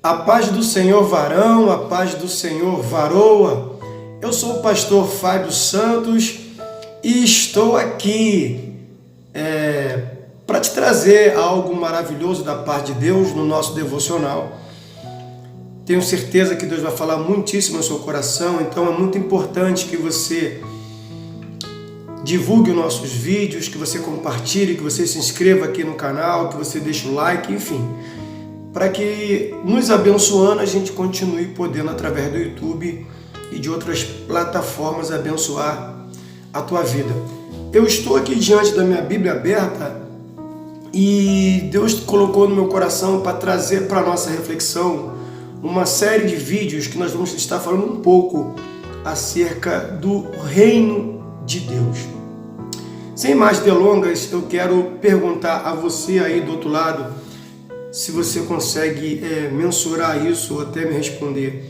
A paz do Senhor, varão, a paz do Senhor, varoa. Eu sou o pastor Fábio Santos e estou aqui para te trazer algo maravilhoso da parte de Deus no nosso devocional. Tenho certeza que Deus vai falar muitíssimo no seu coração, então é muito importante que você divulgue os nossos vídeos, que você compartilhe, que você se inscreva aqui no canal, que você deixe o like, enfim, para que, nos abençoando, a gente continue podendo, através do YouTube e de outras plataformas, abençoar a tua vida. Eu estou aqui diante da minha Bíblia aberta e Deus colocou no meu coração para trazer para a nossa reflexão uma série de vídeos que nós vamos estar falando um pouco acerca do reino de Deus. Sem mais delongas, eu quero perguntar a você aí do outro lado, se você consegue mensurar isso ou até me responder.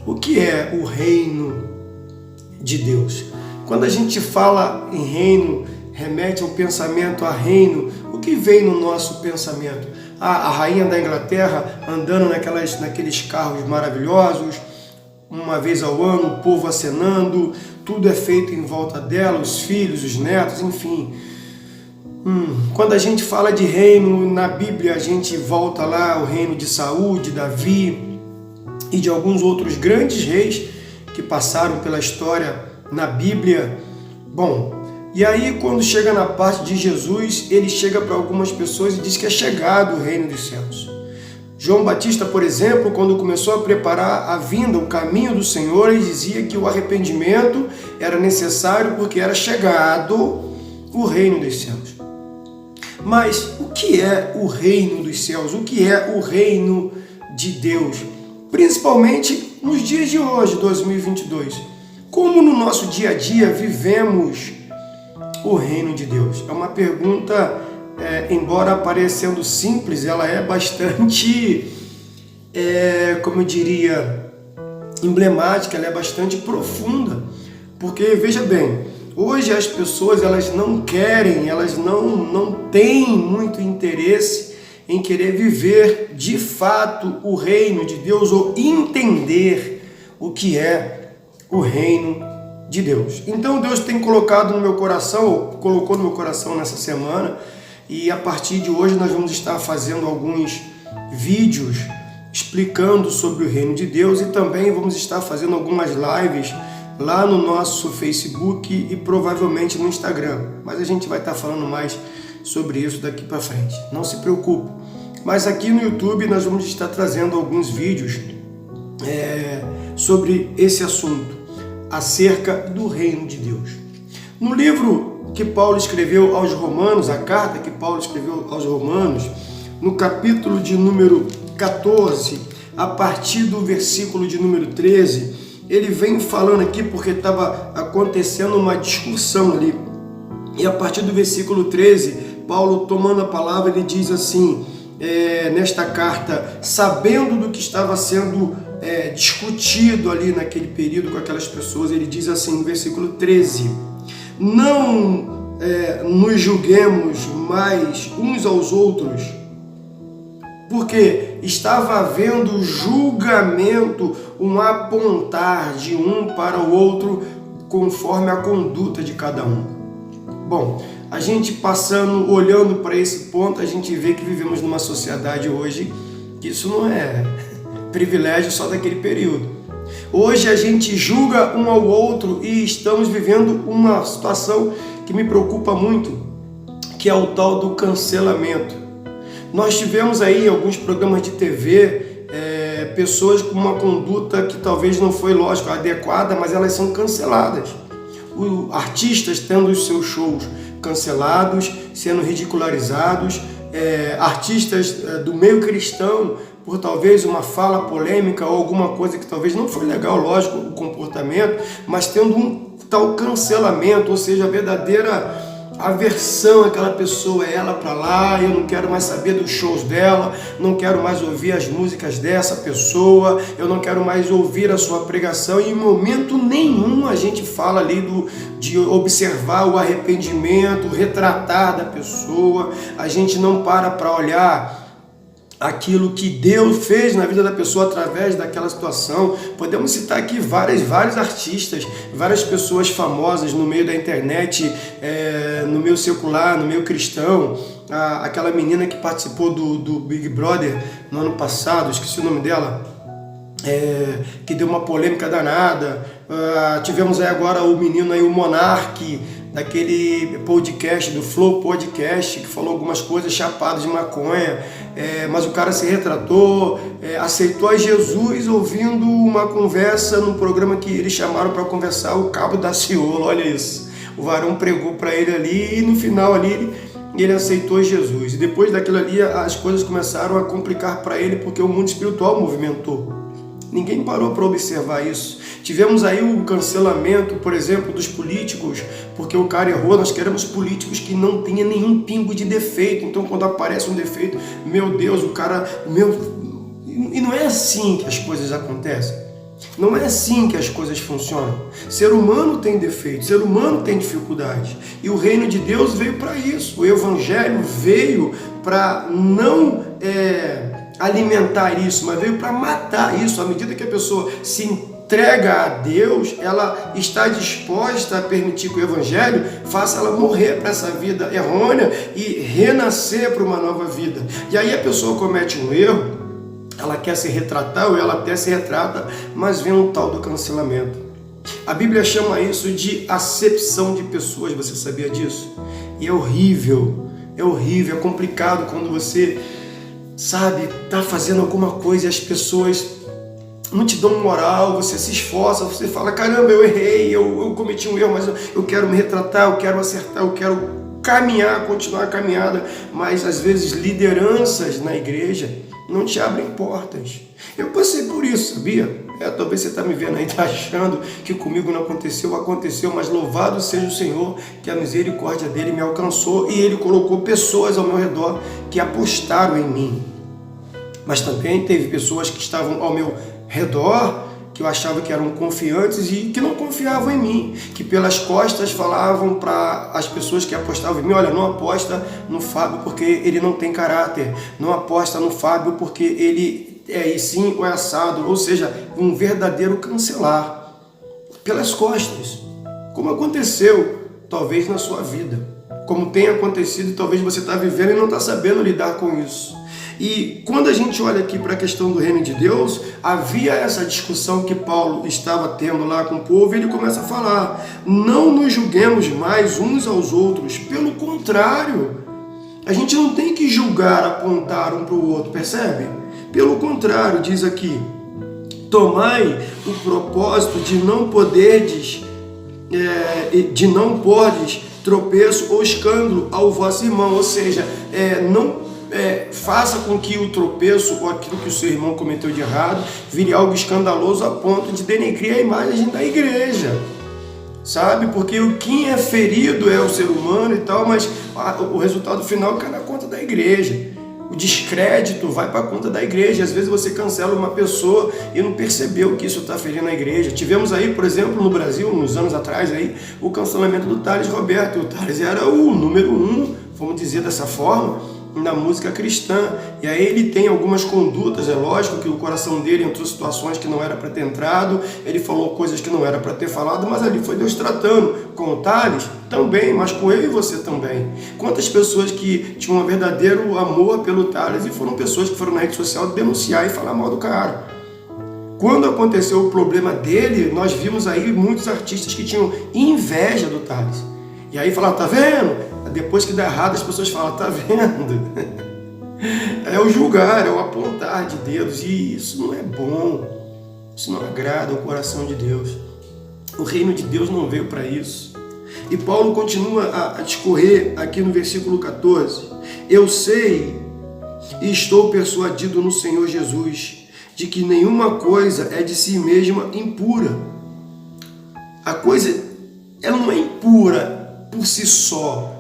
O que é o reino de Deus? Quando a gente fala em reino, remete ao pensamento a reino, o que vem no nosso pensamento? A rainha da Inglaterra andando naqueles carros maravilhosos, uma vez ao ano, o povo acenando, tudo é feito em volta dela, os filhos, os netos, enfim. Quando a gente fala de reino, na Bíblia a gente volta lá o reino de Saul, de Davi e de alguns outros grandes reis que passaram pela história na Bíblia. Bom, e aí quando chega na parte de Jesus, ele chega para algumas pessoas e diz que é chegado o reino dos céus. João Batista, por exemplo, quando começou a preparar a vinda, o caminho do Senhor, ele dizia que o arrependimento era necessário porque era chegado o reino dos céus. Mas o que é o reino dos céus? O que é o reino de Deus? Principalmente nos dias de hoje, 2022. Como no nosso dia a dia vivemos o reino de Deus? É uma pergunta, embora parecendo simples, ela é bastante, como eu diria, emblemática, ela é bastante profunda. Porque, veja bem, hoje as pessoas elas não querem, elas não têm muito interesse em querer viver de fato o reino de Deus ou entender o que é o reino de Deus. Então Deus tem colocado no meu coração, ou colocou no meu coração nessa semana, e a partir de hoje nós vamos estar fazendo alguns vídeos explicando sobre o reino de Deus e também vamos estar fazendo algumas lives lá no nosso Facebook e provavelmente no Instagram. Mas a gente vai estar falando mais sobre isso daqui para frente. Não se preocupe. Mas aqui no YouTube nós vamos estar trazendo alguns vídeos sobre esse assunto, acerca do reino de Deus. No livro que Paulo escreveu aos Romanos, a carta que Paulo escreveu aos Romanos, no capítulo de número 14, a partir do versículo de número 13, ele vem falando aqui porque estava acontecendo uma discussão ali. E a partir do versículo 13, Paulo, tomando a palavra, ele diz assim, nesta carta, sabendo do que estava sendo discutido ali naquele período com aquelas pessoas, ele diz assim, no versículo 13, não nos julguemos mais uns aos outros, porque estava havendo julgamento, um apontar de um para o outro conforme a conduta de cada um. Bom, a gente passando, olhando para esse ponto, a gente vê que vivemos numa sociedade hoje que isso não é privilégio só daquele período. Hoje a gente julga um ao outro e estamos vivendo uma situação que me preocupa muito, que é o tal do cancelamento. Nós tivemos aí em alguns programas de TV pessoas com uma conduta que talvez não foi, lógico, adequada, mas elas são canceladas. Artistas tendo os seus shows cancelados, sendo ridicularizados, artistas do meio cristão por talvez uma fala polêmica ou alguma coisa que talvez não foi legal, lógico, o comportamento, mas tendo um tal cancelamento, ou seja, a verdadeira aversão àquela pessoa, é ela para lá, eu não quero mais saber dos shows dela, não quero mais ouvir as músicas dessa pessoa, eu não quero mais ouvir a sua pregação, e em momento nenhum a gente fala ali de observar o arrependimento, o retratar da pessoa, a gente não para olhar aquilo que Deus fez na vida da pessoa através daquela situação. Podemos citar aqui vários artistas, várias pessoas famosas no meio da internet, no meio secular, no meio cristão. Aquela menina que participou do Big Brother no ano passado, esqueci o nome dela, que deu uma polêmica danada. Tivemos aí agora o menino aí, o Monark, daquele podcast, do Flow Podcast, que falou algumas coisas chapado de maconha, mas o cara se retratou, aceitou a Jesus ouvindo uma conversa no programa que eles chamaram para conversar, o Cabo da Ciolo. Olha isso, o varão pregou para ele ali e no final ali ele aceitou Jesus. E depois daquilo ali as coisas começaram a complicar para ele, porque o mundo espiritual movimentou. Ninguém parou para observar isso. Tivemos aí o cancelamento, por exemplo, dos políticos, porque o cara errou. Nós queremos políticos que não tenham nenhum pingo de defeito. Então, quando aparece um defeito, meu Deus, o cara... E não é assim que as coisas acontecem. Não é assim que as coisas funcionam. Ser humano tem defeitos, ser humano tem dificuldades. E o reino de Deus veio para isso. O evangelho veio para não... alimentar isso, mas veio para matar isso. À medida que a pessoa se entrega a Deus, ela está disposta a permitir que o Evangelho faça ela morrer para essa vida errônea e renascer para uma nova vida. E aí a pessoa comete um erro, ela quer se retratar ou ela até se retrata, mas vem um tal do cancelamento. A Bíblia chama isso de acepção de pessoas, você sabia disso? E é horrível, é complicado quando você... tá fazendo alguma coisa e as pessoas não te dão moral, você se esforça, você fala, caramba, eu errei, eu cometi um erro, mas eu quero me retratar, eu quero acertar, eu quero caminhar, continuar a caminhada, mas às vezes lideranças na igreja não te abrem portas. Eu passei por isso, sabia? Talvez você está me vendo aí, está achando que comigo não aconteceu, mas louvado seja o Senhor, que a misericórdia dele me alcançou e ele colocou pessoas ao meu redor que apostaram em mim. Mas também teve pessoas que estavam ao meu redor, que eu achava que eram confiantes e que não confiavam em mim, que pelas costas falavam para as pessoas que apostavam em mim, olha, não aposta no Fábio porque ele não tem caráter, não aposta no Fábio porque ele e sim ou é assado, ou seja, um verdadeiro cancelar pelas costas, como aconteceu talvez na sua vida, como tem acontecido e talvez você está vivendo e não está sabendo lidar com isso. E quando a gente olha aqui para a questão do reino de Deus, havia essa discussão que Paulo estava tendo lá com o povo, e ele começa a falar, não nos julguemos mais uns aos outros, pelo contrário, a gente não tem que julgar, apontar um para o outro, percebe? Pelo contrário, diz aqui, tomai o propósito de não podes tropeço ou escândalo ao vosso irmão, ou seja, faça com que o tropeço ou aquilo que o seu irmão cometeu de errado vire algo escandaloso a ponto de denegrir a imagem da igreja, sabe? Porque quem é ferido é o ser humano e tal, mas o resultado final cai na conta da igreja. O descrédito vai para a conta da igreja. Às vezes você cancela uma pessoa e não percebeu que isso está ferindo a igreja. Tivemos aí, por exemplo, no Brasil, uns anos atrás, aí, o cancelamento do Thales Roberto. O Thales era o número 1, vamos dizer dessa forma, na música cristã. E aí ele tem algumas condutas, é lógico que o coração dele entrou em situações que não era para ter entrado, ele falou coisas que não era para ter falado, mas ali foi Deus tratando. Com o Thales também, mas com eu e você também. Quantas pessoas que tinham um verdadeiro amor pelo Thales e foram pessoas que foram na rede social denunciar e falar mal do cara. Quando aconteceu o problema dele, nós vimos aí muitos artistas que tinham inveja do Thales. E aí falaram, tá vendo? Depois que dá errado, as pessoas falam, tá vendo? É o julgar, é o apontar de dedos, e isso não é bom, isso não agrada ao coração de Deus. O reino de Deus não veio para isso. E Paulo continua a discorrer aqui no versículo 14. Eu sei e estou persuadido no Senhor Jesus de que nenhuma coisa é de si mesma impura. A coisa, ela não é impura por si só.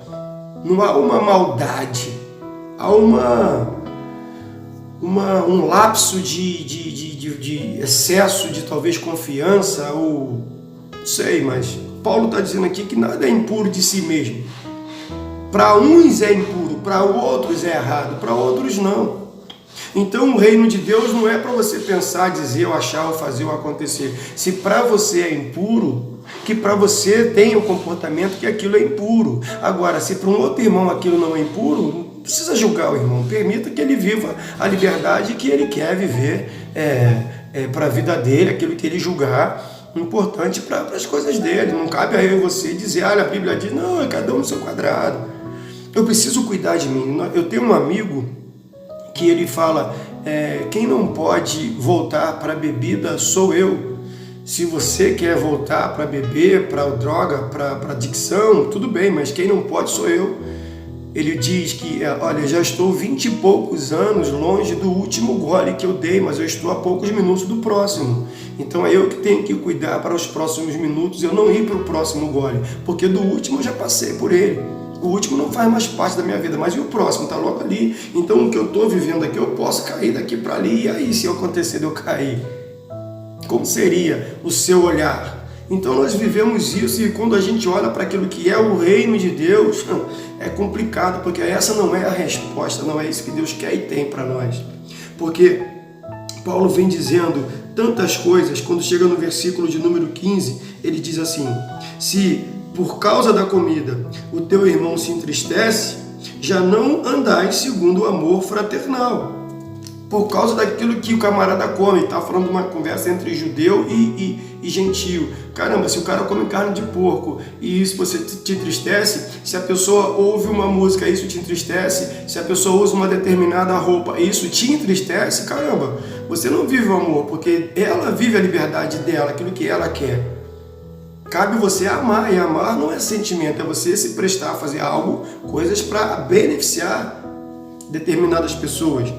Não há uma maldade, há um lapso de excesso de talvez confiança, ou não sei, mas Paulo está dizendo aqui que nada é impuro de si mesmo. Para uns é impuro, para outros é errado, para outros não. Então o reino de Deus não é para você pensar, dizer, ou achar, ou fazer, ou acontecer. Se para você é impuro, que para você tenha o comportamento que aquilo é impuro. Agora, se para um outro irmão aquilo não é impuro, não precisa julgar o irmão. Permita que ele viva a liberdade que ele quer viver para a vida dele, aquilo que ele julgar importante para as coisas dele. Não cabe a eu e você dizer, olha, a Bíblia diz, não, é cada um no seu quadrado. Eu preciso cuidar de mim. Eu tenho um amigo que ele fala, quem não pode voltar para a bebida sou eu. Se você quer voltar para beber, para droga, para adicção, tudo bem, mas quem não pode sou eu. Ele diz que, olha, já estou 20 e poucos anos longe do último gole que eu dei, mas eu estou a poucos minutos do próximo. Então é eu que tenho que cuidar para os próximos minutos, eu não ir para o próximo gole, porque do último eu já passei por ele. O último não faz mais parte da minha vida, mas e o próximo? Está logo ali. Então o que eu estou vivendo aqui, eu posso cair daqui para ali, e aí se acontecer de eu cair? Como seria o seu olhar? Então nós vivemos isso, e quando a gente olha para aquilo que é o reino de Deus, é complicado, porque essa não é a resposta, não é isso que Deus quer e tem para nós. Porque Paulo vem dizendo tantas coisas, quando chega no versículo de número 15, ele diz assim, se por causa da comida o teu irmão se entristece, já não andais segundo o amor fraternal. Por causa daquilo que o camarada come, está falando de uma conversa entre judeu e gentio. Caramba, se o cara come carne de porco e isso você te entristece, se a pessoa ouve uma música, isso te entristece, se a pessoa usa uma determinada roupa, isso te entristece, caramba, você não vive o amor, porque ela vive a liberdade dela, aquilo que ela quer. Cabe você amar, e amar não é sentimento, é você se prestar a fazer algo, coisas para beneficiar determinadas pessoas.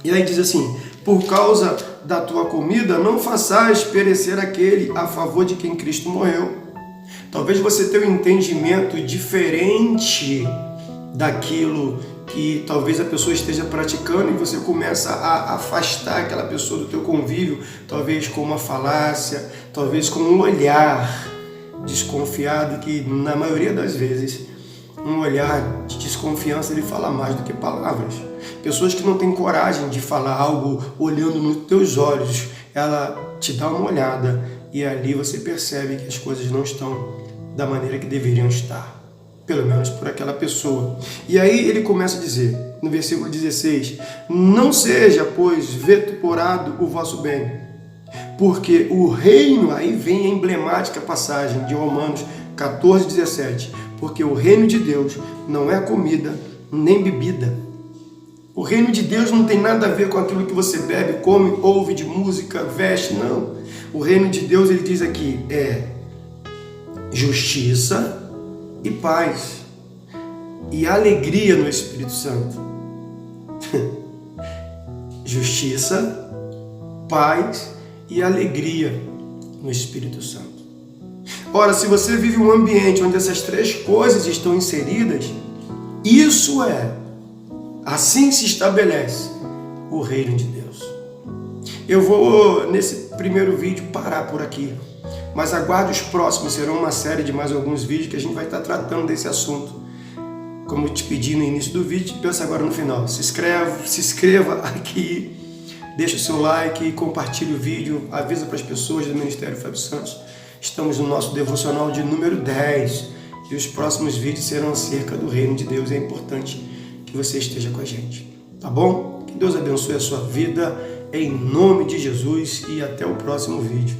E aí diz assim, por causa da tua comida, não façais perecer aquele a favor de quem Cristo morreu. Talvez você tenha um entendimento diferente daquilo que talvez a pessoa esteja praticando, e você começa a afastar aquela pessoa do teu convívio, talvez com uma falácia, talvez com um olhar desconfiado, que na maioria das vezes um olhar de desconfiança ele fala mais do que palavras. Pessoas que não têm coragem de falar algo olhando nos teus olhos, ela te dá uma olhada e ali você percebe que as coisas não estão da maneira que deveriam estar, pelo menos por aquela pessoa. E aí ele começa a dizer, no versículo 16, não seja, pois, vituperado o vosso bem, porque o reino, aí vem a emblemática passagem de Romanos 14, 17, porque o reino de Deus não é comida nem bebida. O reino de Deus não tem nada a ver com aquilo que você bebe, come, ouve de música, veste, não. O reino de Deus, ele diz aqui, é justiça e paz e alegria no Espírito Santo. Justiça, paz e alegria no Espírito Santo. Ora, se você vive um ambiente onde essas três coisas estão inseridas, isso assim se estabelece o reino de Deus. Eu vou, nesse primeiro vídeo, parar por aqui, mas aguarde os próximos, serão uma série de mais alguns vídeos que a gente vai estar tratando desse assunto. Como eu te pedi no início do vídeo, pensa agora no final. Se inscreva aqui, deixa o seu like, compartilhe o vídeo, avisa para as pessoas do Ministério Fábio Santos. Estamos no nosso devocional de número 10 e os próximos vídeos serão acerca do reino de Deus. É importante que você esteja com a gente, tá bom? Que Deus abençoe a sua vida, em nome de Jesus, e até o próximo vídeo.